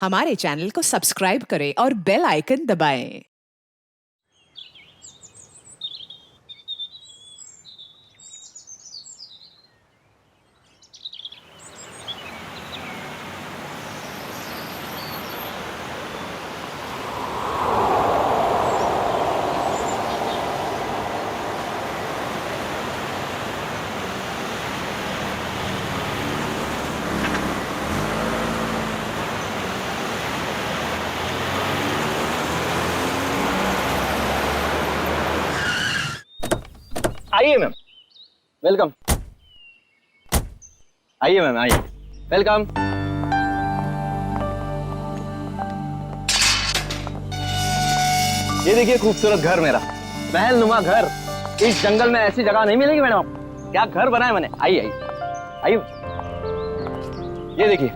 हमारे चैनल को सब्सक्राइब करें और बेल आइकन दबाएं। आइए मैम, वेलकम। आइए मैम, आइए, वेलकम। ये देखिए खूबसूरत घर मेरा, महल नुमा घर। इस जंगल में ऐसी जगह नहीं मिलेगी मैडम। क्या घर बनाया मैंने। आइए आइए आइए, ये देखिए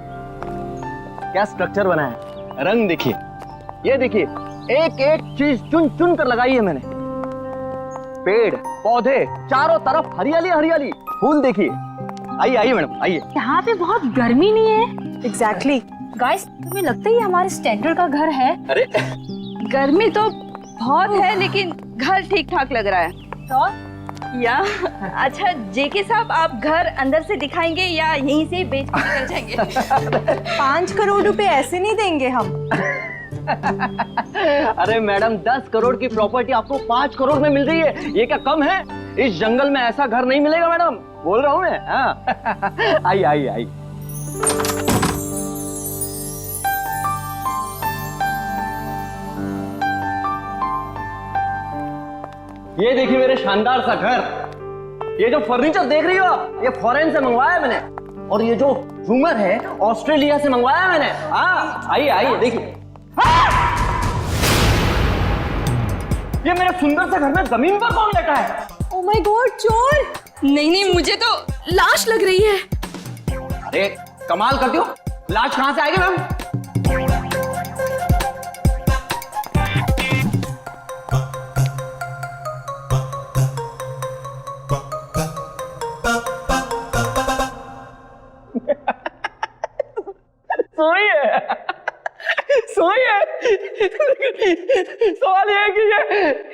क्या स्ट्रक्चर बनाया है, रंग देखिए, ये देखिए एक एक चीज चुन चुन कर लगाई है मैंने। पेड़ पौधे चारों तरफ हरियाली हरियाली, फूल देखिए। आइए आइए मैडम, आइए। यहाँ पे बहुत गर्मी नहीं है? एग्जैक्टली। गाइस, तुम्हें लगता है ये हमारे स्टैंडर्ड का घर है? अरे गर्मी तो बहुत है लेकिन घर ठीक ठाक लग रहा है। तो या अच्छा जेके साहब, आप घर अंदर से दिखाएंगे या यहीं से बेच के निकल जाएंगे? 5 करोड़ रुपए ऐसे नहीं देंगे हम। अरे मैडम, 10 करोड़ की प्रॉपर्टी आपको 5 करोड़ में मिल रही है, ये क्या कम है? इस जंगल में ऐसा घर नहीं मिलेगा मैडम, बोल रहा हूँ मैं। हाँ। आइए आइए आइए। ये देखिए मेरे शानदार सा घर। ये जो फर्नीचर देख रही हो आप, ये फॉरेन से मंगवाया है मैंने। और ये जो झूमर है ऑस्ट्रेलिया से मंगवाया है मैंने। हाँ, आइए आइए देखिए। ये मेरे सुंदर से घर में जमीन पर कौन बैठा है? ओह माय गॉड, चोर! नहीं, मुझे तो लाश लग रही है। अरे कमाल करती हो, लाश कहां से आएगी मैम? सोई है। सवाल ये है कि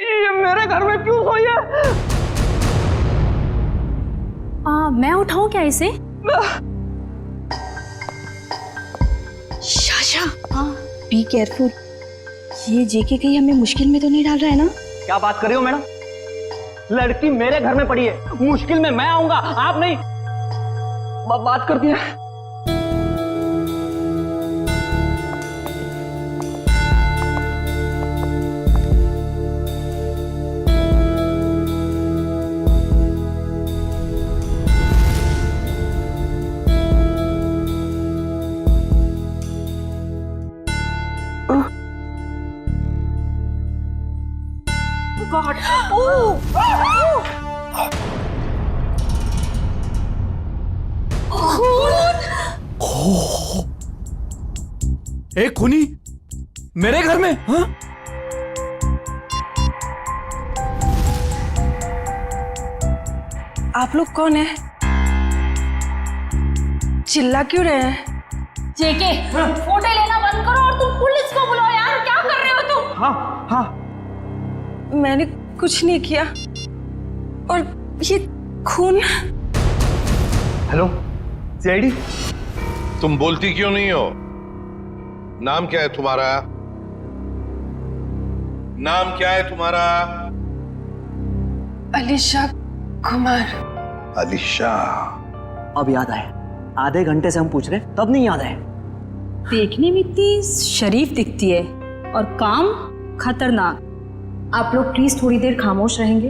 ये मेरे घर में क्यों सोई है? मैं उठाऊं क्या इसे? शाशा, हाँ, बी केयरफुल। ये जेके कहीं हमें मुश्किल में तो नहीं डाल रहा है ना? क्या बात कर रही हो मैडम? लड़की मेरे घर में पड़ी है, मुश्किल में मैं आऊंगा, आप नहीं। बात करती है। गॉड! एक खूनी मेरे घर में? हाँ? आप लोग कौन है? चिल्ला क्यों रहे हैं? जेके, फोटो लेना बंद करो और तुम पुलिस को बुलाओ यार। क्या कर रहे हो तुम? हाँ हाँ, मैंने कुछ नहीं किया। और ये खून। Hello CID. तुम बोलती क्यों नहीं हो? नाम क्या है तुम्हारा? नाम क्या है तुम्हारा? अलीशा कुमार। अलीशा। अब याद आया, आधे घंटे से हम पूछ रहे तब नहीं याद आया। देखने में इतनी शरीफ दिखती है और काम खतरनाक। आप लोग प्लीज थोड़ी देर खामोश रहेंगे?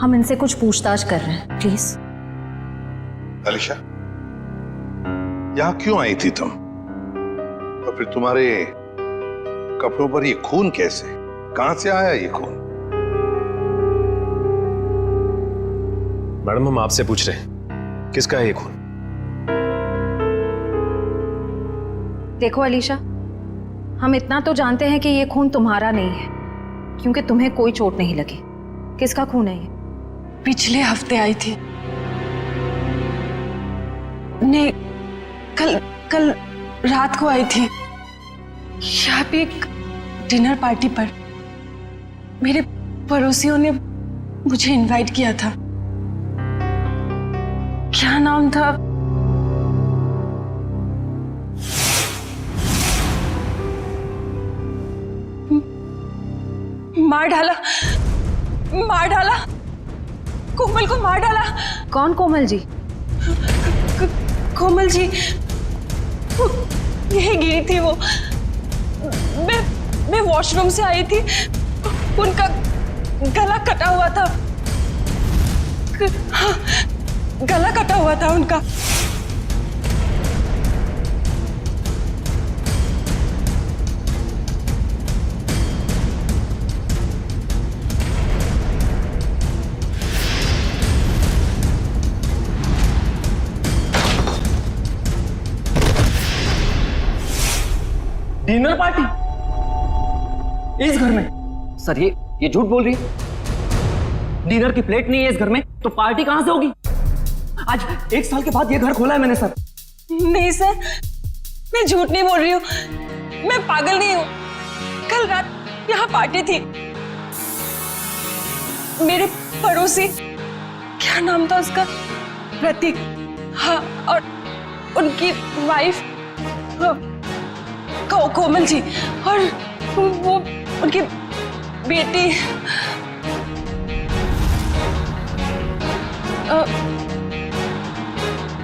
हम इनसे कुछ पूछताछ कर रहे हैं, प्लीज। अलीशा, यहां क्यों आई थी तुम? और फिर तुम्हारे कपड़ों पर ये खून कैसे? कहां से आया ये खून? मैडम, हम आपसे पूछ रहे हैं, किसका है ये खून? देखो अलीशा, हम इतना तो जानते हैं कि ये खून तुम्हारा नहीं है, क्योंकि तुम्हें कोई चोट नहीं लगी। किसका खून है ये? पिछले हफ्ते आई थी। नहीं, कल रात को आई थी। यहाँ पे एक डिनर पार्टी पर मेरे पड़ोसियों ने मुझे इनवाइट किया था। क्या नाम था? मार डाला, मार डाला, कोमल को मार डाला। कौन कोमल जी? कोमल जी यही गिरी थी वो। मैं वॉशरूम से आई थी, उनका गला कटा हुआ था। हाँ, गला कटा हुआ था उनका। डिनर पार्टी इस घर में? सर ये झूठ बोल रही है। डिनर की प्लेट नहीं है इस घर में, तो पार्टी कहां से होगी? आज 1 साल के बाद ये घर खोला है मैंने सर। नहीं सर, मैं झूठ नहीं बोल रही हूँ, मैं पागल नहीं हूँ। कल रात यहाँ पार्टी थी। मेरे पड़ोसी, क्या नाम था उसका? प्रतीक। हाँ, और उनकी वाइफ कोमल जी, और वो उनकी बेटी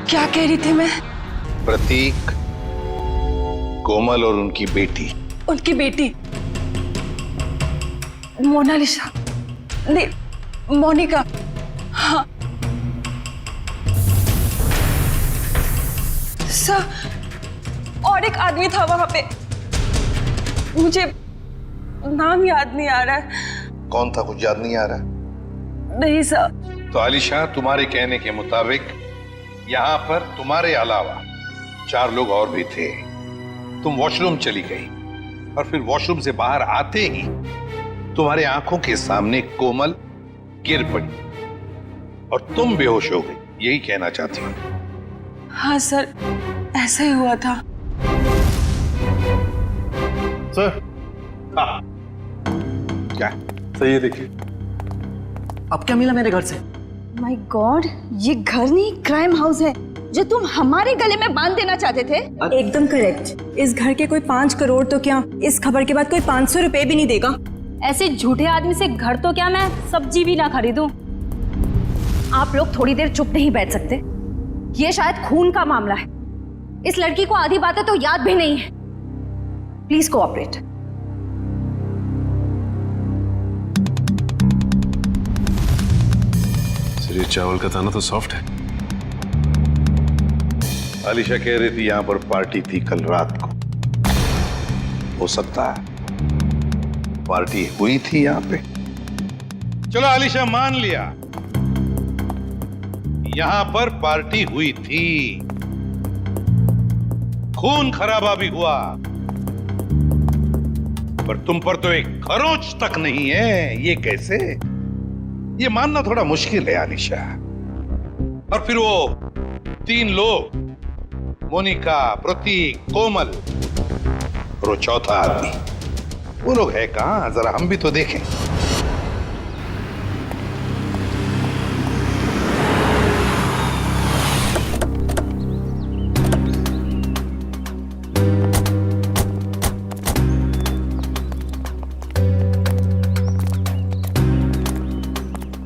क्या कह रही थी मैं? प्रतीक, कोमल और उनकी बेटी। उनकी बेटी मोनालिसा, नहीं मोनिका। हाँ सर, और एक आदमी था वहां पे, मुझे नाम याद नहीं आ रहा है। कौन था, कुछ याद नहीं आ रहा? नहीं सर। तो आलिशा, तुम्हारे कहने के मुताबिक यहाँ पर तुम्हारे अलावा 4 लोग और भी थे। तुम वॉशरूम चली गई और फिर वॉशरूम से बाहर आते ही तुम्हारे आंखों के सामने कोमल गिर पड़ी और तुम बेहोश हो गई। यही कहना चाहती हूँ? हाँ सर, ऐसा ही हुआ था। सर, हाँ, क्या सही है, देखिए। अब क्या मिला मेरे घर से? माय गॉड, ये घर नहीं क्राइम हाउस है जो तुम हमारे गले में बांध देना चाहते थे। एकदम करेक्ट। इस घर के कोई 5 करोड़ तो क्या, इस खबर के बाद कोई 500 रुपए भी नहीं देगा। ऐसे झूठे आदमी से घर तो क्या, मैं सब्जी भी ना खरीदूं। आप लोग थोड़ी देर चुप नहीं बैठ सकते? ये शायद खून का मामला है। इस लड़की को आधी बातें तो याद भी नहीं है। Please cooperate. सर, ये चावल का दाना तो सॉफ्ट है। आलिशा कह रही थी यहाँ पर पार्टी थी कल रात को। हो सकता है पार्टी हुई थी यहाँ पे। चलो आलिशा, मान लिया यहाँ पर पार्टी हुई थी, खून खराबा भी हुआ, पर तुम पर तो एक खरोंच तक नहीं है। ये कैसे? ये मानना थोड़ा मुश्किल है आलिशा। और फिर वो 3 लोग, मोनिका, प्रतीक, कोमल और वो चौथा आदमी, वो लोग है कहां? जरा हम भी तो देखें।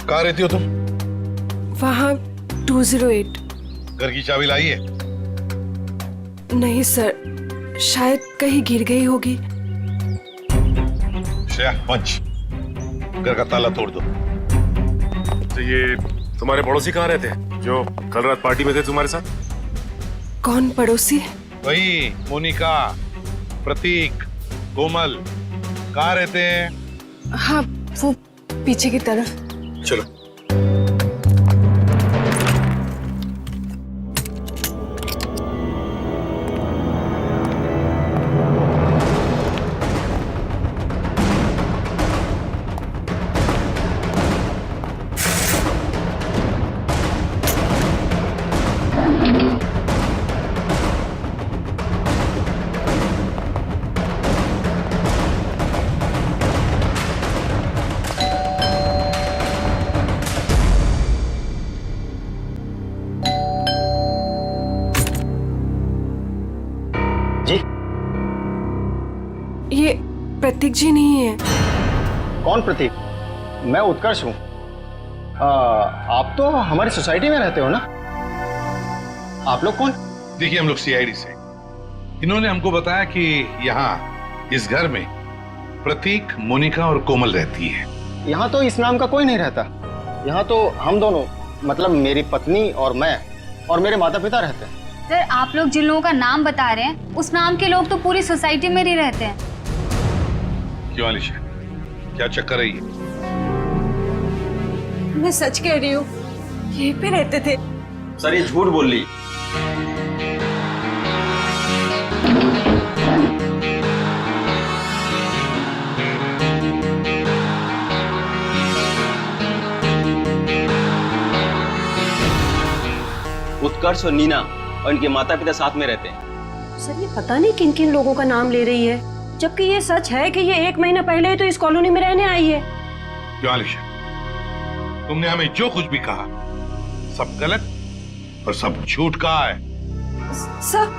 कहाँ रहती हो तुम? वहाँ 208। घर की चाबी लाई है? नहीं सर, शायद कहीं गिर गई होगी। श्रेया, पंच, घर का ताला तोड़ दो। तो ये तुम्हारे पड़ोसी कहाँ रहते हैं जो कल रात पार्टी में थे तुम्हारे साथ? कौन पड़ोसी? वही मोनिका, प्रतीक, कोमल, कहाँ रहते हैं? हाँ, वो पीछे की तरफ। चलो। ये प्रतीक जी नहीं है। कौन प्रतीक? मैं उत्कर्ष हूँ। आप तो हमारी सोसाइटी में रहते हो ना? आप लोग कौन? देखिए, हम लोग सीआईडी से। इन्होंने हमको बताया कि यहाँ इस घर में प्रतीक, मोनिका और कोमल रहती है। यहाँ तो इस नाम का कोई नहीं रहता। यहाँ तो हम दोनों, मतलब मेरी पत्नी और मैं और मेरे माता पिता रहते हैं। सर, आप लोग जिन लोगों का नाम बता रहे हैं उस नाम के लोग तो पूरी सोसाइटी में ही रहते हैं। क्यों अलीशा, क्या चक्कर है ये? मैं सच कह रही हूँ, यहीं पे रहते थे। सर ये झूठ बोल रही। उत्कर्ष और नीना और इनके माता पिता साथ में रहते हैं। सर, ये पता नहीं किन किन लोगों का नाम ले रही है, जबकि ये सच है कि ये 1 महीना पहले ही तो इस कॉलोनी में रहने आई है। क्यों अलीशा, तुमने हमें जो कुछ भी कहा सब गलत और सब झूठ कहा है। सर,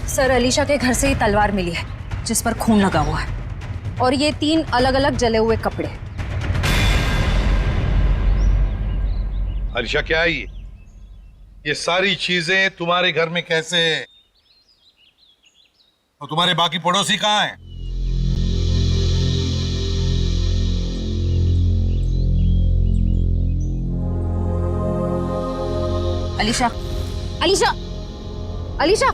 सर, अलीशा के घर से ही तलवार मिली है जिस पर खून लगा हुआ है, और ये 3 अलग अलग जले हुए कपड़े। अलीशा, क्या है ये सारी चीजें तुम्हारे घर में कैसे? और तुम्हारे बाकी पड़ोसी कहाँ हैं? अलीशा, अलीशा, अलीशा!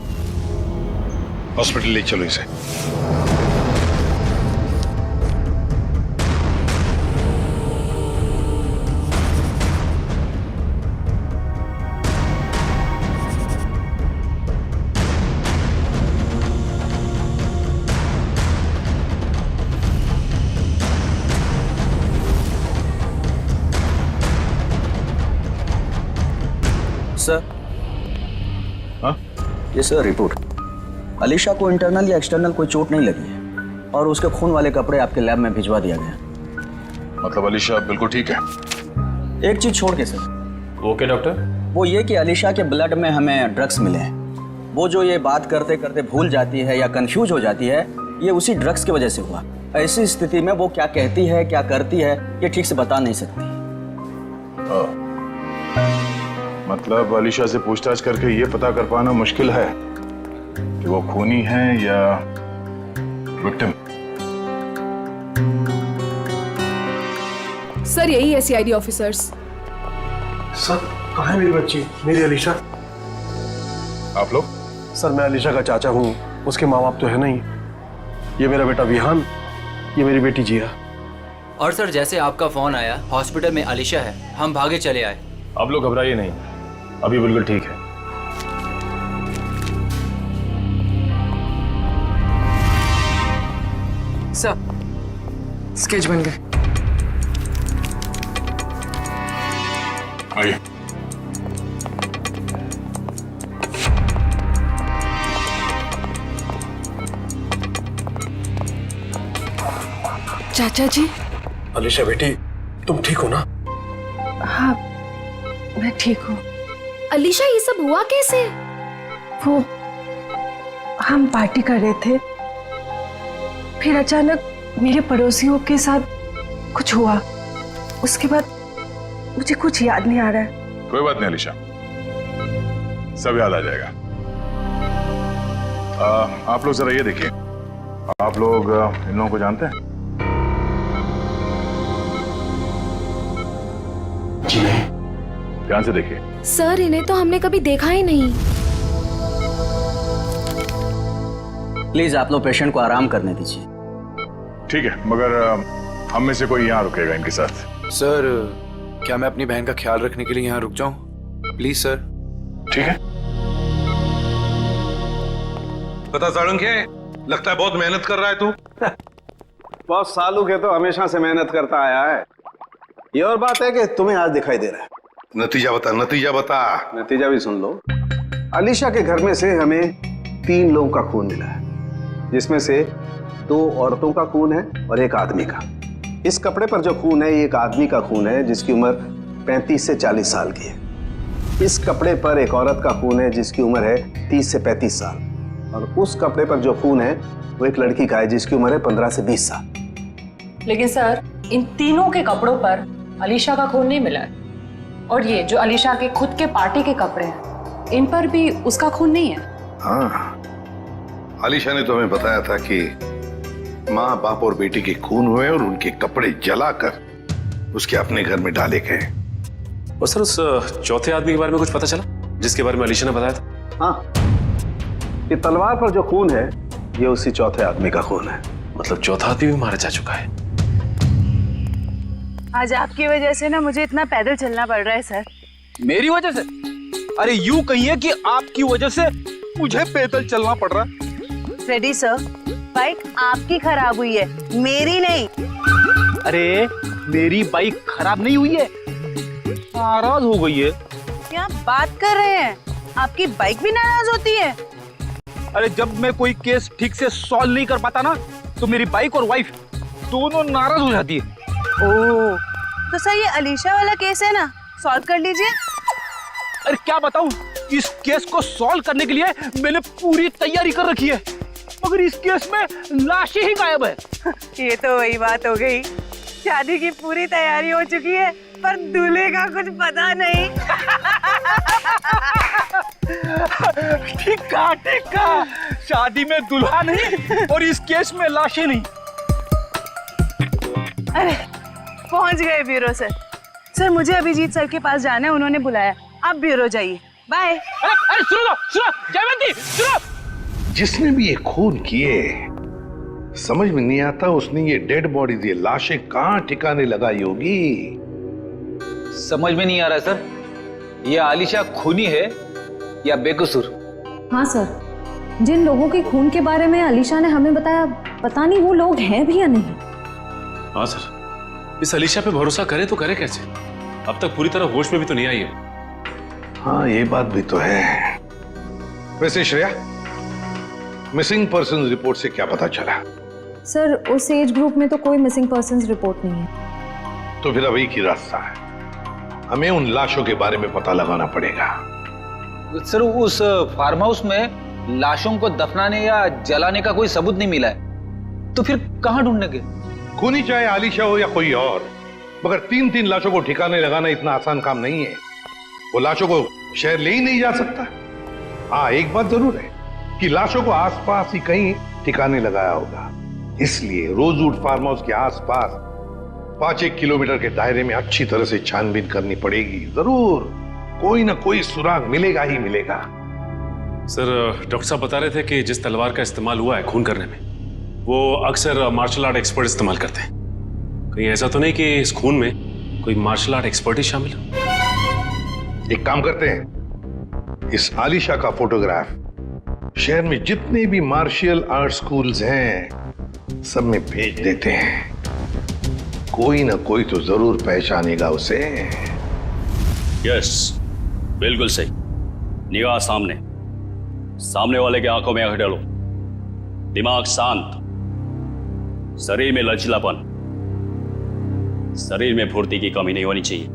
हॉस्पिटल ले चलो इसे। सर, हाँ? ये सर रिपोर्ट। अलीशा को इंटरनल या एक्सटर्नल कोई चोट नहीं लगी है और उसके खून वाले कपड़े आपके लैब में भिजवा दिया गया। मतलब अलीशा बिल्कुल ठीक है? एक चीज छोड़ के सर। Okay doctor. वो ये कि अलीशा के ब्लड में हमें ड्रग्स मिले हैं। वो जो ये बात करते करते भूल जाती है या कंफ्यूज हो जाती है, ये उसी ड्रग्स की वजह से हुआ। ऐसी स्थिति में वो क्या कहती है, क्या करती है, ये ठीक से बता नहीं सकती। मतलब अलीशा से पूछताछ करके ये पता कर पाना मुश्किल है कि वो खूनी है या विक्टिम। सर यही है सीआईडी ऑफिसर्स। सर, कहाँ है मेरी बच्ची, मेरी अलीशा? आप लोग? सर, मैं अलीशा का चाचा हूँ, उसके माँ बाप तो है नहीं। ये मेरा बेटा विहान, ये मेरी बेटी जिया। और सर, जैसे आपका फोन आया हॉस्पिटल में अलीशा है, हम भागे चले आए। आप लोग घबराइए नहीं, अभी बिल्कुल ठीक है। सर, स्केच बन गए। आइए। चाचा जी। अलीशा बेटी, तुम ठीक हो ना? हाँ, मैं ठीक हूँ। अलीशा, ये सब हुआ कैसे? वो हम पार्टी कर रहे थे, फिर अचानक मेरे पड़ोसियों के साथ कुछ हुआ। उसके बाद मुझे कुछ याद नहीं आ रहा है। कोई बात नहीं अलीशा, सब याद आ जाएगा। आप लोग जरा ये देखिए, आप लोग इन लोगों को जानते हैं? जी नहीं। ध्यान से देखिए। सर, इन्हें तो हमने कभी देखा ही नहीं। प्लीज आप लोग पेशेंट को आराम करने दीजिए। ठीक है, मगर हम में से कोई यहाँ रुकेगा इनके साथ? सर, क्या मैं अपनी बहन का ख्याल रखने के लिए यहाँ रुक जाऊं? Please sir. ठीक है। पता साड़ंग है, लगता है बहुत मेहनत कर रहा है तू। बॉस सालू के तो हमेशा से मेहनत करता आया है। ये और बात है कि तुम्हें आज दिखाई दे रहा है। नतीजा बता, नतीजा बता। नतीजा भी सुन लो। अलीशा के घर में से हमें 3 लोगों का खून मिला है, जिसमें से 2 औरतों का खून है और 1 आदमी का। इस कपड़े पर जो खून है ये एक आदमी का खून है जिसकी उम्र 35 से 40 साल की है। इस कपड़े पर एक औरत का खून है जिसकी उम्र है 30 से 35 साल, और उस कपड़े पर जो खून है वो एक लड़की का है जिसकी उम्र है 15 से 20 साल। लेकिन सर, इन तीनों के कपड़ों पर अलीशा का खून नहीं मिला है, और ये जो अलीशा के खुद के पार्टी के कपड़े हैं, इन पर भी उसका खून नहीं है। हाँ, अलीशा ने तो हमें बताया था कि माँ बाप और बेटी के खून हुए और उनके कपड़े जलाकर उसके अपने घर में डाले गए। और सर, उस चौथे आदमी के बारे में कुछ पता चला जिसके बारे में अलीशा ने बताया था? हाँ, ये तलवार पर जो खून है ये उसी चौथे आदमी का खून है। मतलब चौथा आदमी भी मारा जा चुका है। आज आपकी वजह से ना मुझे इतना पैदल चलना पड़ रहा है सर। मेरी वजह से? अरे यूं कहिए कि आपकी वजह से मुझे पैदल चलना पड़ रहा है। फ्रेडी सर, बाइक आपकी खराब हुई है, मेरी नहीं। अरे मेरी बाइक खराब नहीं हुई है, नाराज हो गई है। क्या बात कर रहे हैं? आपकी बाइक भी नाराज होती है? अरे जब मैं कोई केस ठीक से सॉल्व नहीं कर पाता ना, तो मेरी बाइक और वाइफ दोनों नाराज हो जाती है। ओह, तो सर ये अलीशा वाला केस है ना, सॉल्व कर लीजिए। अरे क्या बताऊं, इस केस को सॉल्व करने के लिए मैंने पूरी तैयारी कर रखी है, मगर इस केस में लाशें ही गायब है। ये तो वही बात हो गई, शादी की पूरी तैयारी हो चुकी है पर दूल्हे का कुछ पता नहीं। ठीक कहा, शादी में दुल्हा नहीं और इस केस में लाशें नहीं। अरे पहुंच गए ब्यूरो सर। सर मुझे अभिजीत सर के पास जाना है, उन्होंने बुलाया। आप ब्यूरो जाइए, बाय। अरे सुनो जयवंती, सुनो। जिसने भी ये खून किए, समझ में नहीं आता उसने ये डेड बॉडी, ये लाशें कहाँ ठिकाने लगाई होगी। समझ में नहीं आ रहा सर, ये आलिशा खूनी है या बेकसूर? हाँ सर, जिन लोगों के खून के बारे में अलीशा ने हमें बताया, पता नहीं वो लोग हैं भी या नहीं। हाँ सर, इस अलीशा पे भरोसा करे तो करे कैसे? अब तक पूरी तरह होश में भी तो नहीं आई है। हाँ, ये बात भी तो है। वैसे श्रेया, मिसिंग पर्सन रिपोर्ट से क्या पता चला? सर, उस एज ग्रुप में तो कोई मिसिंग पर्सन्स रिपोर्ट नहीं है। तो फिर अब एक ही रास्ता है, हमें उन लाशों के बारे में पता लगाना पड़ेगा। सर, उस फार्म हाउस में लाशों को दफनाने या जलाने का कोई सबूत नहीं मिला है, तो फिर कहाँ ढूंढने? खूनी चाहे आलिशा हो या कोई और, मगर 3 लाशों को ठिकाने लगाना इतना आसान काम नहीं है। वो लाशों को शहर ले ही नहीं जा सकता। हाँ, एक बात जरूर है कि लाशों को आसपास ही कहीं ठिकाने लगाया होगा, इसलिए रोजवुड फार्म हाउस के आसपास 5-1 किलोमीटर के दायरे में अच्छी तरह से छानबीन करनी पड़ेगी। जरूर कोई ना कोई सुराग मिलेगा ही मिलेगा। सर, डॉक्टर साहब बता रहे थे कि जिस तलवार का इस्तेमाल हुआ है खून करने में, वो अक्सर मार्शल आर्ट एक्सपर्ट इस्तेमाल करते हैं। कहीं ऐसा तो नहीं कि इस खून में कोई मार्शल आर्ट एक्सपर्ट ही शामिल हो? एक काम करते हैं, इस आलिशा का फोटोग्राफ शहर में जितने भी मार्शल आर्ट स्कूल्स हैं सब में भेज देते हैं। कोई ना कोई तो जरूर पहचानेगा उसे। यस, बिल्कुल सही। निगाह सामने, सामने वाले के आंखों में आंख डालो, दिमाग शांत, शरीर में लचीलापन, शरीर में फुर्ती की कमी नहीं होनी चाहिए।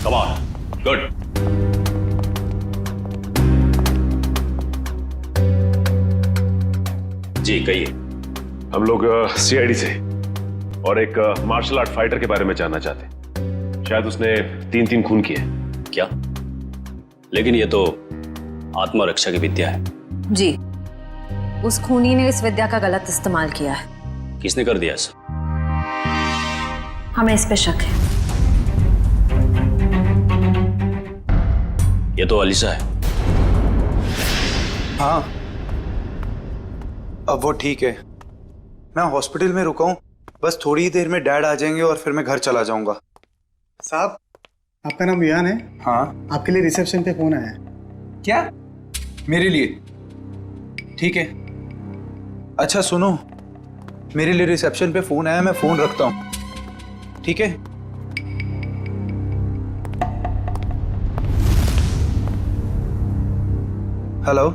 Come on, good. जी कहिए। हम लोग सीआईडी से और एक मार्शल आर्ट फाइटर के बारे में जानना चाहते हैं। शायद उसने 3 खून किए। क्या? लेकिन ये तो आत्मरक्षा की विद्या है। जी, उस खूनी ने इस विद्या का गलत इस्तेमाल किया है। किसने कर दिया ऐसा? हमें इस पे शक है। ये तो अलीशा है। हाँ, अब वो ठीक है। मैं हॉस्पिटल में रुका हूँ, बस थोड़ी ही देर में डैड आ जाएंगे और फिर मैं घर चला जाऊंगा। साहब, आपका नाम विहान है? हाँ। आपके लिए रिसेप्शन पे फोन आया है। क्या? मेरे लिए? ठीक है। अच्छा सुनो, मेरे लिए रिसेप्शन पे फोन आया, मैं फोन रखता हूँ, ठीक है? हेलो।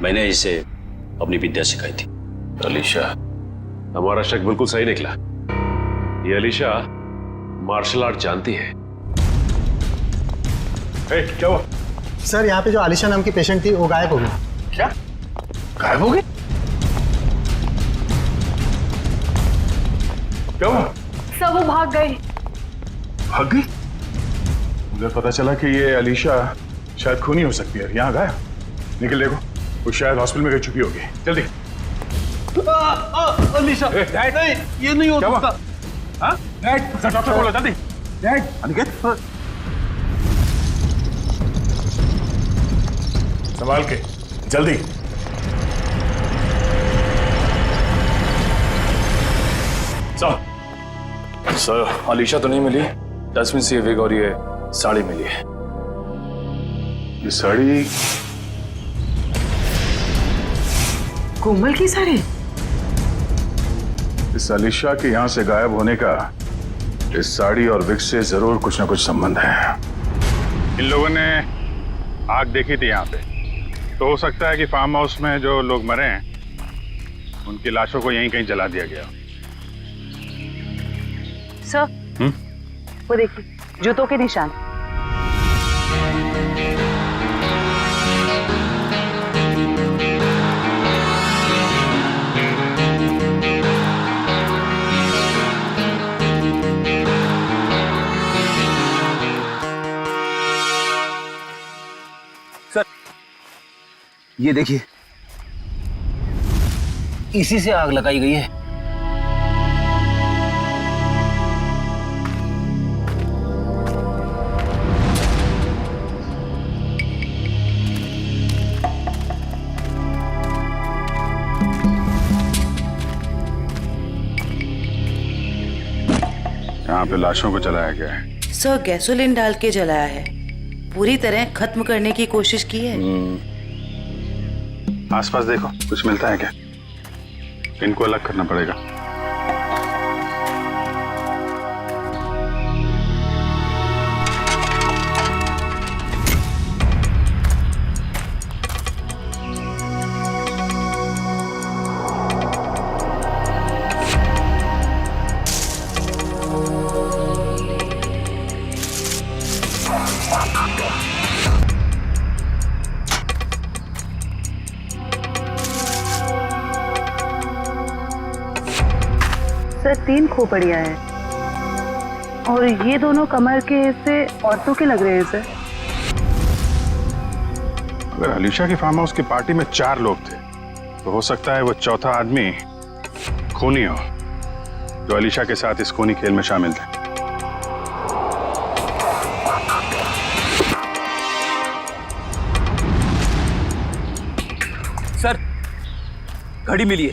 मैंने इसे अपनी विद्या सिखाई थी। अलीशा, हमारा शक बिल्कुल सही निकला। ये अलीशा मार्शल आर्ट जानती है। क्या हुआ? सर यहाँ पे जो आलिशा नाम की पेशेंट थी वो गायब हो गई। क्या गायब हो गई? क्या हुआ? सब वो भाग गई। भाग गई? मुझे पता चला कि ये अलीशा शायद खूनी हो सकती है। यहाँ गायब। निकल देखो, वो शायद हॉस्पिटल में रह चुकी होगी। जल्दी। अलीशा, नहीं, ये नहीं हो सकता। हाँ? डॉक्टर बोलो जल्दी। अनिकेत, संभाल के, जल्दी। सर, अलीशा तो नहीं मिली। डस्टबिन से ये विग और ये साड़ी मिली है। ये साड़ी कोमल की साड़ी? इस अलीशा के यहां से गायब होने का इस साड़ी और विग से जरूर कुछ ना कुछ संबंध है। इन लोगों ने आग देखी थी यहाँ पे, तो हो सकता है कि फार्म हाउस में जो लोग मरे हैं उनकी लाशों को यहीं कहीं जला दिया गया। सर, वो देखिए, जूतों के निशान। सर, ये देखिए, इसी से आग लगाई गई है। यहाँ पे लाशों को जलाया गया है। सर, गैसोलीन डाल के जलाया है। पूरी तरह खत्म करने की कोशिश की है। आसपास देखो, कुछ मिलता है क्या? इनको अलग करना पड़ेगा। सर, 3 खोपड़ियां हैं और ये दोनों कमर के हिस्से औरतों के लग रहे हैं सर। अगर अलीशा की फार्म हाउस की पार्टी में 4 लोग थे, तो हो सकता है वो चौथा आदमी खूनी हो, जो अलीशा के साथ इस खूनी खेल में शामिल थे। सर, घड़ी मिली है,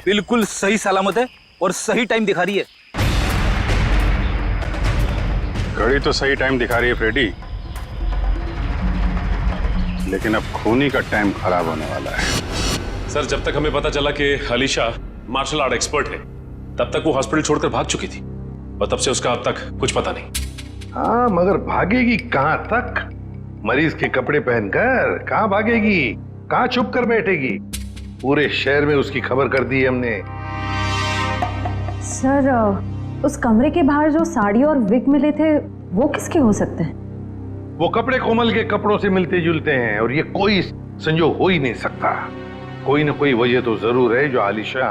बिल्कुल सही सलामत है और सही टाइम दिखा रही है। घड़ी तो सही टाइम दिखा रही है फ्रेडी, लेकिन अब खूनी का टाइम खराब होने वाला है। सर, जब तक हमें पता चला कि अलीशा मार्शल आर्ट एक्सपर्ट है, तब तक वो हॉस्पिटल छोड़कर भाग चुकी थी और तब से उसका अब तक कुछ पता नहीं। हाँ, मगर भागेगी कहां तक? मरीज के कपड़े पहनकर कहां भागेगी? कहां छुप कर बैठेगी? पूरे शहर में उसकी खबर कर दी है हमने। सर, उस कमरे के बाहर जो साड़ी और विग मिले थे वो किसके हो सकते हैं? वो कपड़े कोमल के कपड़ों से मिलते जुलते हैं और ये कोई संजोग हो ही नहीं सकता। कोई ना कोई वजह तो जरूर है जो आलिशा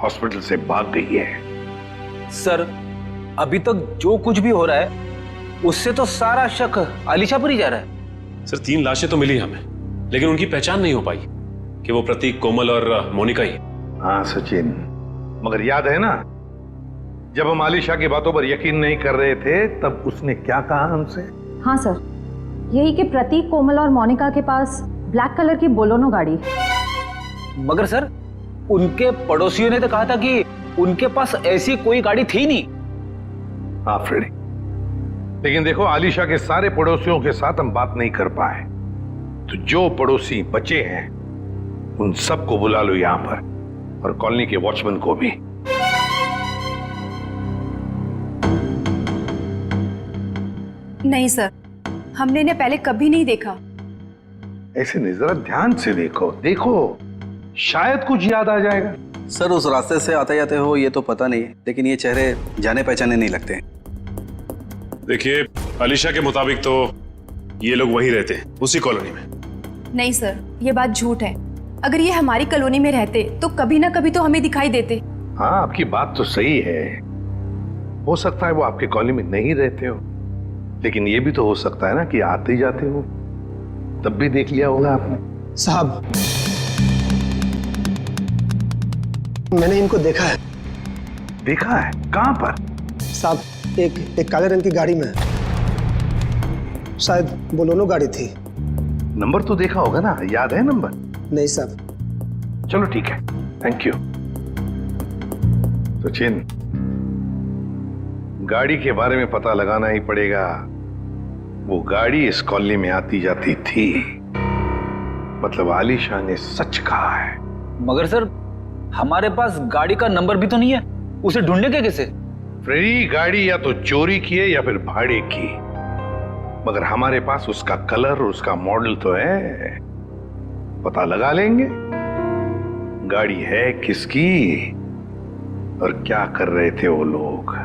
हॉस्पिटल से भाग गई है। सर, अभी तक जो कुछ भी हो रहा है उससे तो सारा शक आलिशा पर ही जा रहा है। सर, 3 लाशें तो मिली हमें, लेकिन उनकी पहचान नहीं हो पाई कि वो प्रतीक, कोमल और मोनिका ही। हाँ सचिन, मगर याद है ना, जब हम आलिशा की बातों पर यकीन नहीं कर रहे थे तब उसने क्या कहा हमसे? हाँ सर, यही कि प्रतीक, कोमल और मोनिका के पास ब्लैक कलर की बोलोनो गाड़ी। मगर सर, उनके पड़ोसियों ने तो कहा था कि उनके पास ऐसी कोई गाड़ी थी नहीं। हाँ फ्रेडी, लेकिन देखो, आलिशा के सारे पड़ोसियों के साथ हम बात नहीं कर पाए, तो जो पड़ोसी बचे हैं उन सबको बुला लो यहां पर, और कॉलोनी के वॉचमैन को भी। नहीं सर, हमने इन्हें पहले कभी नहीं देखा। ऐसे नहीं, जरा ध्यान से देखो देखो, शायद कुछ याद आ जाएगा। सर उस रास्ते से आते जाते हो ये तो पता नहीं है, लेकिन ये चेहरे जाने पहचाने नहीं लगते। देखिए, अलीशा के मुताबिक तो ये लोग वहीं रहते हैं, उसी कॉलोनी में। नहीं सर, ये बात झूठ है। अगर ये हमारी कॉलोनी में रहते तो कभी ना कभी तो हमें दिखाई देते। हाँ, आपकी बात तो सही है, हो सकता है वो आपके कॉलोनी में नहीं रहते हो, लेकिन ये भी तो हो सकता है ना कि आते जाते हो, तब भी देख लिया होगा आपने। साहब, मैंने इनको देखा है। देखा है? कहां पर? साहब, एक काले रंग की गाड़ी में, शायद बोलेरो गाड़ी थी। नंबर तो देखा होगा ना, याद है नंबर? नहीं साहब। चलो ठीक है, थैंक यू। सचिन, गाड़ी के बारे में पता लगाना ही पड़ेगा। वो गाड़ी इस कॉलोनी में आती जाती थी, मतलब आलिशा ने सच कहा है। मगर सर, हमारे पास गाड़ी का नंबर भी तो नहीं है, उसे ढूंढने के कैसे? फ्रेडी, गाड़ी या तो चोरी की है या फिर भाड़े की, मगर हमारे पास उसका कलर और उसका मॉडल तो है, पता लगा लेंगे गाड़ी है किसकी और क्या कर रहे थे वो लोग।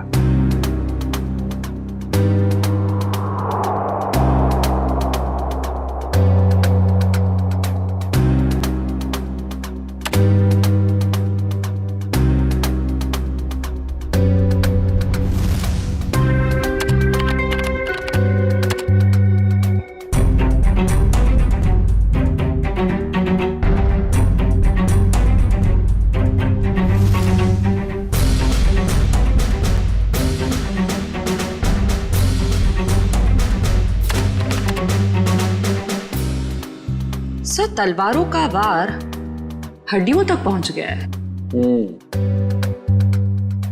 सर, तलवारों का वार हड्डियों तक पहुंच गया है।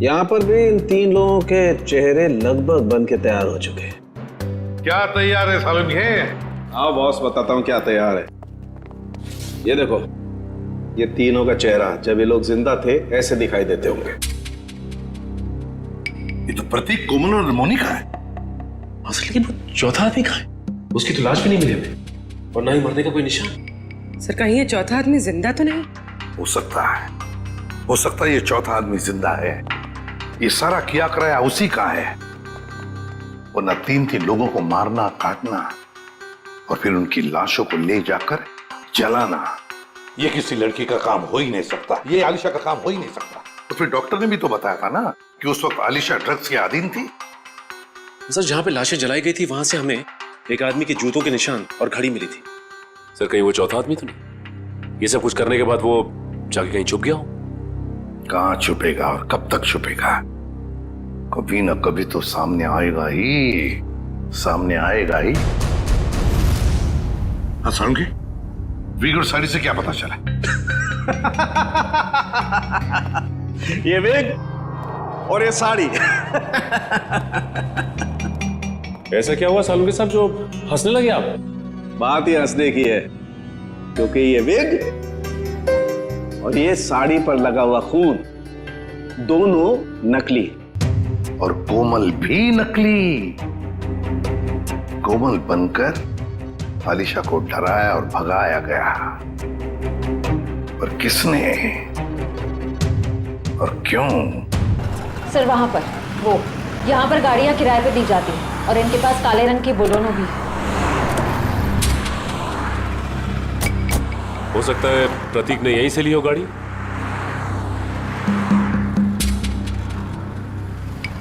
यहाँ पर भी इन 3 लोगों के चेहरे लगभग बन के तैयार हो चुके हैं। क्या तैयार है सालुंखे? हाँ बॉस, बताता हूँ क्या तैयार है। ये देखो, ये तीनों का चेहरा जब ये लोग जिंदा थे ऐसे दिखाई देते होंगे। ये तो प्रतीक, कोमल और मोनिका है। असल लेकिन वो चौथा आदमी कहाँ है? उसकी तो लाश भी नहीं मिली हमें, और ना ही मरने का कोई निशान। सर, कहीं ये चौथा आदमी जिंदा तो नहीं? हो सकता है, हो सकता है ये चौथा आदमी जिंदा है। ये सारा किया कराया उसी का है, वरना 3 लोगों को मारना, काटना और फिर उनकी लाशों को ले जाकर जलाना, ये किसी लड़की का काम हो ही नहीं सकता, ये आलिशा का काम हो ही नहीं सकता। तो फिर डॉक्टर ने भी तो बताया था ना कि उस वक्त आलिशा ड्रग्स के अधीन थी। सर, जहां पे लाशें जलाई गई थी वहां से हमें एक आदमी के जूतों के निशान और घड़ी मिली थी। सर, कहीं वो चौथा आदमी तो नहीं? ये सब कुछ करने के बाद वो जाके कहीं छुप गया हो? कहां छुपेगा और कब तक छुपेगा? कभी ना कभी तो सामने आएगा ही, सामने आएगा ही। हाँ सुनोगे, विग और साड़ी से क्या पता चला? ये विग और ये साड़ी। ऐसा क्या हुआ सालुंखे साहब जो हंसने लगे आप? बात ही हंसने की है, क्योंकि ये विग और ये साड़ी पर लगा हुआ खून दोनों नकली, और कोमल भी नकली। कोमल बनकर आलिशा को डराया और भगाया गया, पर किसने और क्यों? सर, वहां पर वो, यहाँ पर गाड़ियां किराए पे दी जाती हैं और इनके पास काले रंग की बोलेरो भी। हो सकता है प्रतीक ने यहीं से ली हो गाड़ी।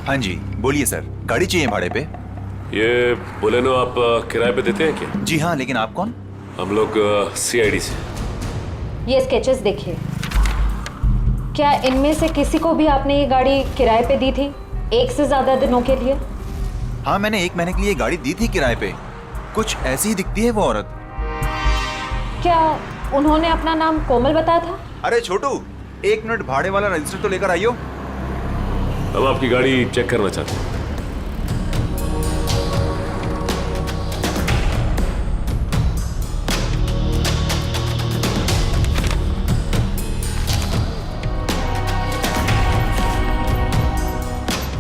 हाँ जी, बोलिए सर, गाड़ी चाहिए भाड़े पे? ये बोलेनो आप किराए पे देते हैं क्या? जी हाँ, लेकिन आप कौन? हम लोग CID से। ये स्केचेस देखिए, क्या इनमें से किसी को भी आपने ये गाड़ी किराए पे दी थी 1 से ज्यादा दिनों के लिए? हाँ, मैंने 1 महीने के लिए गाड़ी दी थी किराए पे। कुछ ऐसी ही दिखती है वो औरत। क्या उन्होंने अपना नाम कोमल बताया था? अरे छोटू, 1 मिनट, भाड़े वाला रजिस्टर तो लेकर आइयो। हम आपकी गाड़ी चेक करना चाहते हैं।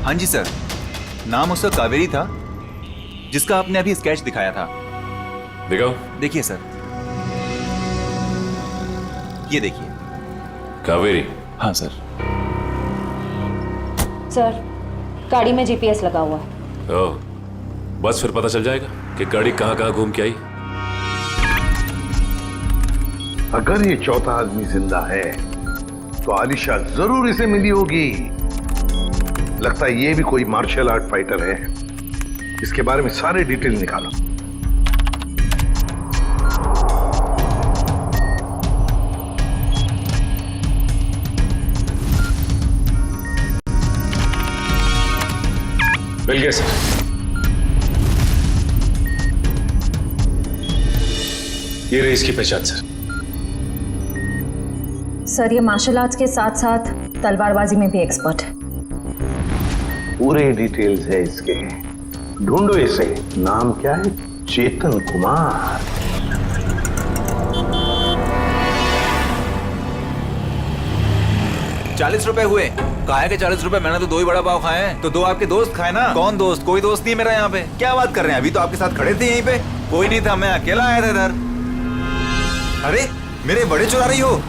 हाँ जी सर, नाम उसका कावेरी था, जिसका आपने अभी स्केच दिखाया था। दिखाओ। देखिए सर। ये देखिए। कावेरी। हाँ सर। सर गाड़ी में जीपीएस लगा हुआ है। ओह, बस फिर पता चल जाएगा कि गाड़ी कहाँ कहाँ घूम के आई। अगर ये चौथा आदमी जिंदा है तो आलिशा जरूर इसे मिली होगी। लगता है ये भी कोई मार्शल आर्ट फाइटर है। इसके बारे में सारे डिटेल निकालो। मिल गया सर। ये रही इसकी पहचान सर। सर ये मार्शल आर्ट्स के साथ साथ तलवारबाजी में भी एक्सपर्ट है। पूरे डिटेल्स है इसके। ढूंढो इसे। नाम क्या है? चेतन कुमार। ₹40 हुए। काहे के ₹40? मैंने तो 2 ही बड़ा पाव खाए हैं। तो 2 आपके दोस्त खाए ना। कौन दोस्त? कोई दोस्त नहीं मेरा यहाँ पे। क्या बात कर रहे हैं? अभी तो आपके साथ खड़े थे यहीं पे। कोई नहीं था, मैं अकेला आया था इधर। अरे मेरे बड़े चुरा रही हो?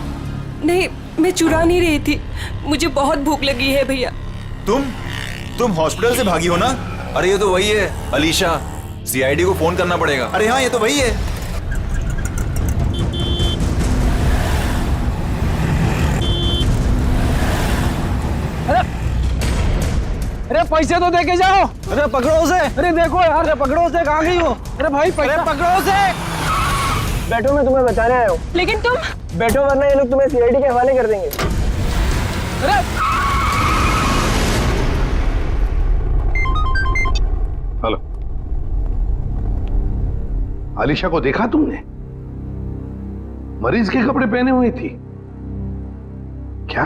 नहीं, मैं चुरा नहीं रही थी। मुझे बहुत भूख लगी है भैया। तुम हॉस्पिटल से भागी हो ना? अरे ये तो वही है अलीशा। सीआईडी को फोन करना पड़ेगा। अरे हाँ, ये तो वही है। अरे पैसे तो दे के जाओ। अरे पकड़ो उसे। अरे देखो यार, अरे पकड़ो उसे। कहाँ गई हो? अरे भाई पैसे पकड़ो उसे। बैठो, मैं तुम्हें बचाने आया हूँ। लेकिन तुम बैठो वरना ये लोग तुम्हें सीआईडी के हवाले कर देंगे। अरे हेलो, आलिशा को देखा तुमने? मरीज के कपड़े पहने हुई थी। क्या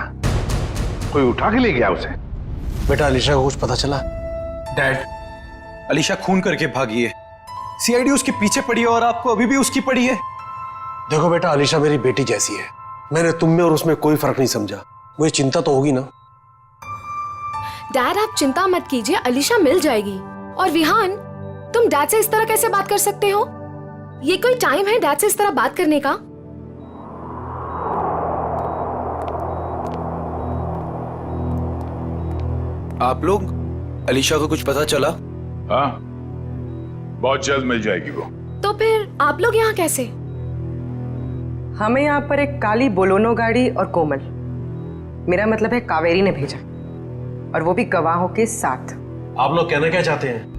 कोई उठा के ले गया उसे? बेटा अलीशा को कुछ पता चला? डैड, अलीशा खून करके भागी है। सीआईडी उसके पीछे पड़ी है और आपको अभी भी उसकी पड़ी है। देखो बेटा, अलीशा मेरी बेटी जैसी है। मैंने तुम में और उसमें कोई फर्क नहीं समझा। मुझे चिंता तो होगी ना। डैड आप चिंता मत कीजिए, अलीशा मिल जाएगी। और विहान, तुम डैड से इस तरह कैसे बात कर सकते हो? ये कोई टाइम है डैड से इस तरह बात करने का? आप लोग, अलीशा को कुछ पता चला? हाँ, बहुत जल्द मिल जाएगी वो। तो फिर आप लोग यहाँ कैसे? हमें यहाँ पर एक काली बोलोनो गाड़ी और कोमल, मेरा मतलब है कावेरी ने भेजा, और वो भी गवाहों के साथ। आप लोग कहना क्या चाहते हैं?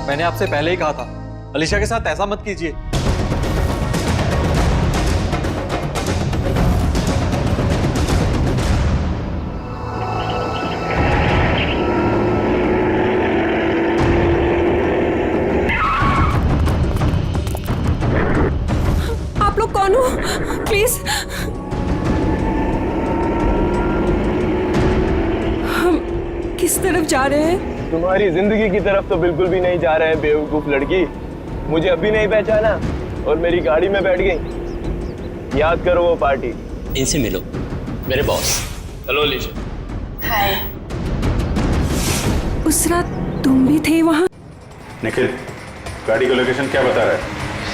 मैंने आपसे पहले ही कहा था, अलीशा के साथ ऐसा मत कीजिए। आप लोग कौन हो? प्लीज। हम किस तरफ जा रहे हैं? तुम्हारी जिंदगी की तरफ तो बिल्कुल भी नहीं जा रहे हैं बेवकूफ लड़की। मुझे अभी नहीं पहचाना और मेरी गाड़ी में बैठ गई। याद करो वो पार्टी। इनसे मिलो, मेरे बॉस। हेलो अलीशा। हाय। उस रात तुम भी थे वहाँ? निखिल, गाड़ी का लोकेशन क्या बता रहा है?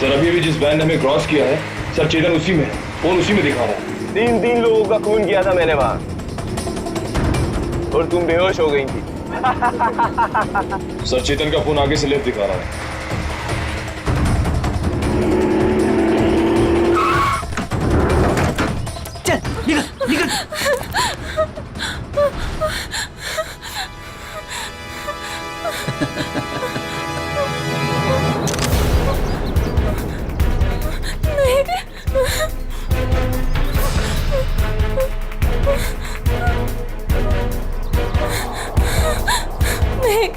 सर अभी भी जिस वैन ने हमें क्रॉस किया है, सर चेतन उसी में है। फोन उसी में दिखा रहा है। 3 लोगों का खून किया था मैंने वहाँ, और तुम बेहोश हो गई थी। सर चेतन का फोन आगे से लेफ्ट दिखा रहा है। चल निकल निकल। नहीं।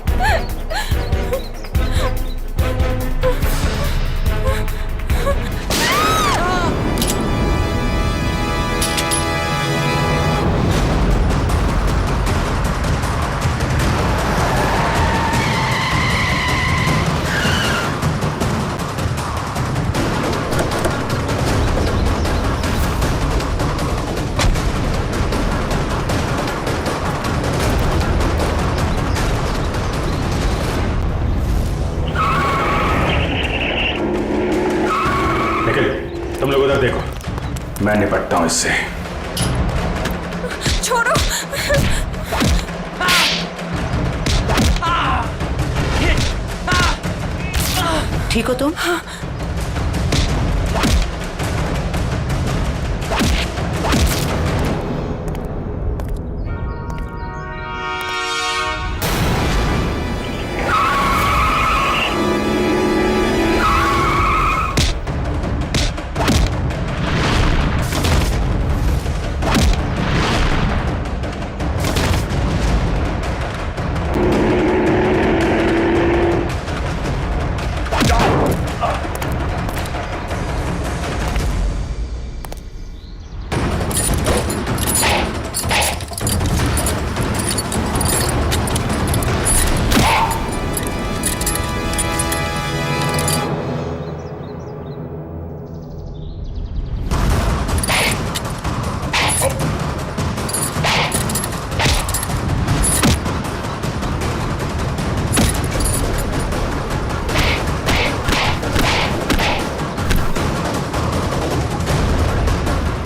मैं निपटता हूं इससे। छोड़ो। ठीक हो तुम?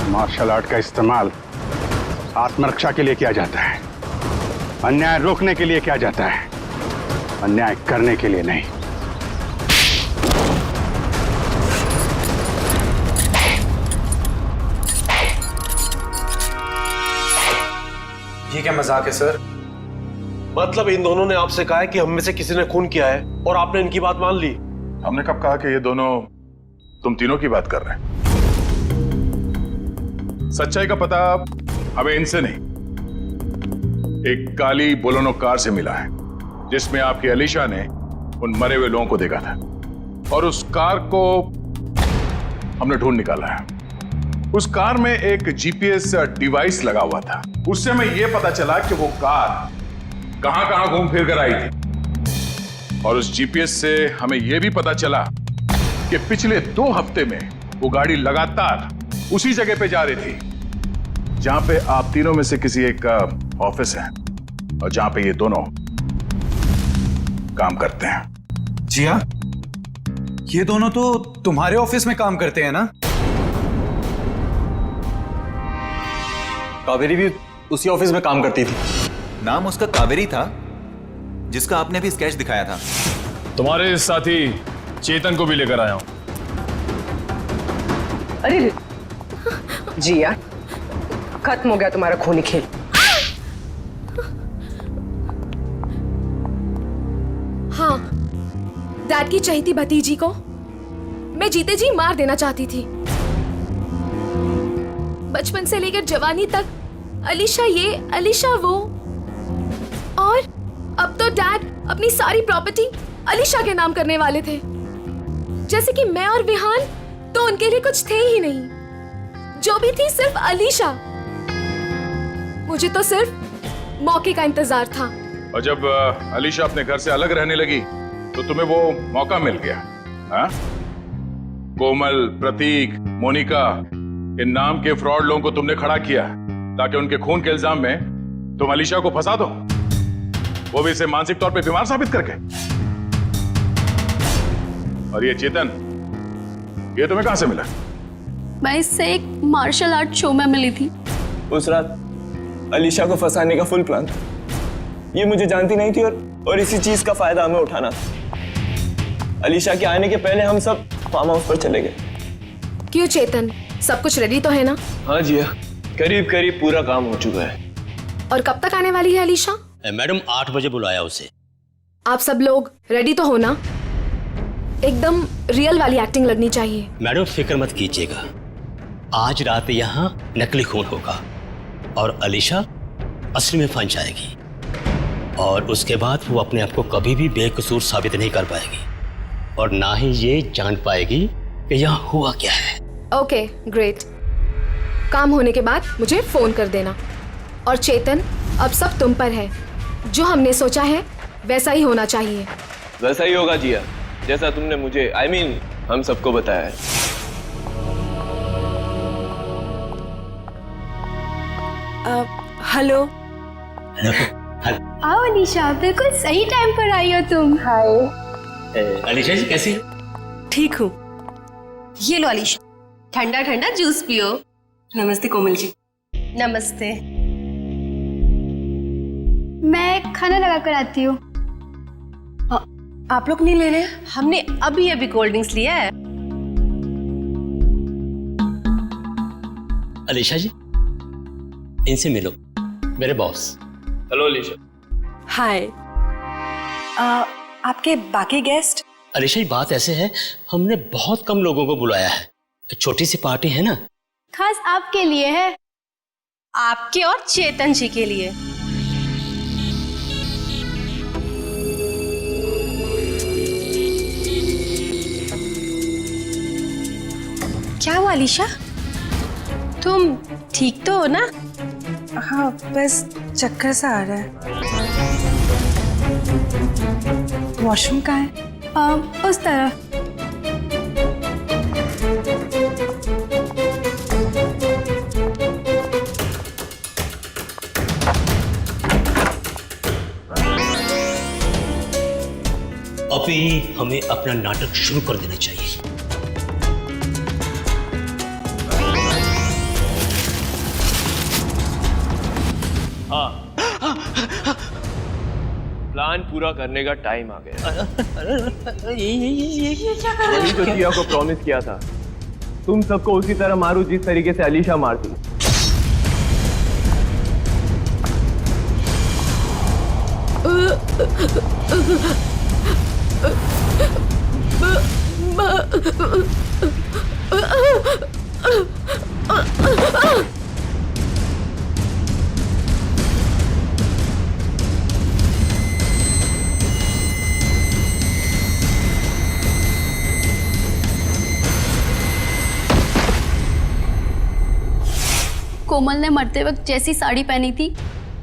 मार्शल आर्ट का इस्तेमाल आत्मरक्षा के लिए किया जाता है, अन्याय रोकने के लिए किया जाता है, अन्याय करने के लिए नहीं। ये क्या मजाक है सर? मतलब इन दोनों ने आपसे कहा है कि हम में से किसी ने खून किया है और आपने इनकी बात मान ली? हमने कब कहा कि ये दोनों तुम तीनों की बात कर रहे हैं? सच्चाई का पता हमें इनसे नहीं, एक काली बोलेरो कार से मिला है जिसमें आपकी अलीशा ने उन मरे हुए लोगों को देखा था और उस कार को हमने ढूंढ निकाला है। उस कार में एक जीपीएस डिवाइस लगा हुआ था, उससे हमें यह पता चला कि वो कार कहां कहां घूम फिर कर आई थी और उस जीपीएस से हमें यह भी पता चला कि पिछले 2 हफ्ते में वो गाड़ी लगातार उसी जगह पे जा रही थी जहां पे आप तीनों में से किसी एक का ऑफिस है और जहां पे ये दोनों काम करते हैं। जी हाँ, ये दोनों तो तुम्हारे ऑफिस में काम करते हैं ना? कावेरी भी उसी ऑफिस में काम करती थी। नाम उसका कावेरी था जिसका आपने भी स्केच दिखाया था। तुम्हारे साथी चेतन को भी लेकर आया हूं। अरे जी यार, खत्म हो गया तुम्हारा खूनी खेल। हाँ, डैड की चहेती भतीजी को मैं जीते जी मार देना चाहती थी। बचपन से लेकर जवानी तक अलीशा ये अलीशा वो, और अब तो डैड अपनी सारी प्रॉपर्टी अलीशा के नाम करने वाले थे, जैसे कि मैं और विहान तो उनके लिए कुछ थे ही नहीं, जो भी थी सिर्फ अलीशा। मुझे तो सिर्फ मौके का इंतजार था। और जब अलीशा अपने घर से अलग रहने लगी तो तुम्हें वो मौका मिल गया। हाँ? कोमल, प्रतीक, मोनिका, इन नाम के फ्रॉड लोगों को तुमने खड़ा किया ताकि उनके खून के इल्जाम में तुम अलीशा को फंसा दो, वो भी इसे मानसिक तौर पे बीमार साबित करके। और ये चेतन, ये तुम्हें कहां से मिला? मैं इससे एक मार्शल आर्ट शो में मिली थी। उस रात अलीशा को फंसाने का फुल प्लान था। ये मुझे जानती नहीं थी और इसी चीज का फायदा हमें उठाना था। अलीशा के आने के पहले हम सब फार्म हाउस पर चले गए। क्यों चेतन, सब कुछ रेडी तो है ना? हाँ जी, करीब करीब पूरा काम हो चुका है। और कब तक आने वाली है अलीशा? मैडम 8 बजे बुलाया उसे। आप सब लोग रेडी तो हो ना? एकदम रियल वाली एक्टिंग लगनी चाहिए। मैडम फिक्र मत कीजिएगा, आज रात यहाँ नकली खून होगा और अलीशा असली में फंस जाएगी और उसके बाद वो अपने आप को कभी भी बेकसूर साबित नहीं कर पाएगी और ना ही ये जान पाएगी कि यहाँ हुआ क्या है। Okay, great. काम होने के बाद मुझे फोन कर देना। और चेतन, अब सब तुम पर है। जो हमने सोचा है वैसा ही होना चाहिए। वैसा ही होगा जिया, जैसा तुमने मुझे हम सबको बताया है। हेलो। आओ अलीशा, बिल्कुल सही टाइम पर आई हो तुम। हाय अलीशा जी, कैसी? ठीक हूँ। ये लो अलीशा, ठंडा ठंडा जूस पियो। नमस्ते कोमल जी। नमस्ते। मैं खाना लगा कर आती हूँ। आप लोग नहीं ले रहे? हमने अभी अभी कोल्ड ड्रिंक्स लिया है। अलीशा जी, इनसे मिलो, मेरे बॉस। हेलो अलीशा। हाय। आपके बाकी गेस्ट? अलीशा जी, बात ऐसे है, हमने बहुत कम लोगों को बुलाया है, छोटी सी पार्टी है ना। खास आपके लिए है। आपके और चेतन जी के लिए। क्या हुआ अलीशा? तुम ठीक तो हो ना? हाँ, बस चक्कर सा आ रहा है। वॉशरूम कहाँ है? उस तरह। अभी हमें अपना नाटक शुरू कर देना चाहिए। हाँ, प्लान पूरा करने का टाइम आ गया। वही तो टिया को प्रॉमिस किया था, तुम सबको उसी तरह मारू जिस तरीके से अलीशा मारती। कोमल ने मरते वक्त जैसी साड़ी पहनी थी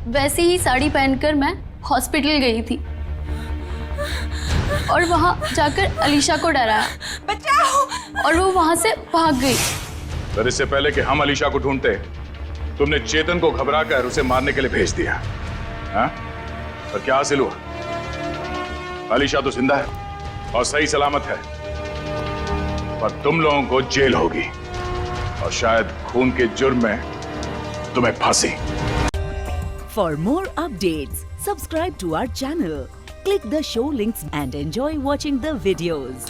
वैसी ही साड़ी पहनकर मैं हॉस्पिटल गई थी और वहां जाकर अलीशा को डराया, बचाओ, और वो वहां से भाग गई। पर इससे पहले कि हम अलीशा को ढूंढते, तुमने चेतन को घबराकर उसे मारने के लिए भेज दिया। हाँ? और क्या हासिल हुआ? अलीशा तो जिंदा है और सही सलामत है, पर तुम लोगों को जेल होगी और शायद खून के जुर्म में तुम्हें फांसी। For more updates, subscribe to our channel, click the show links and enjoy watching the videos.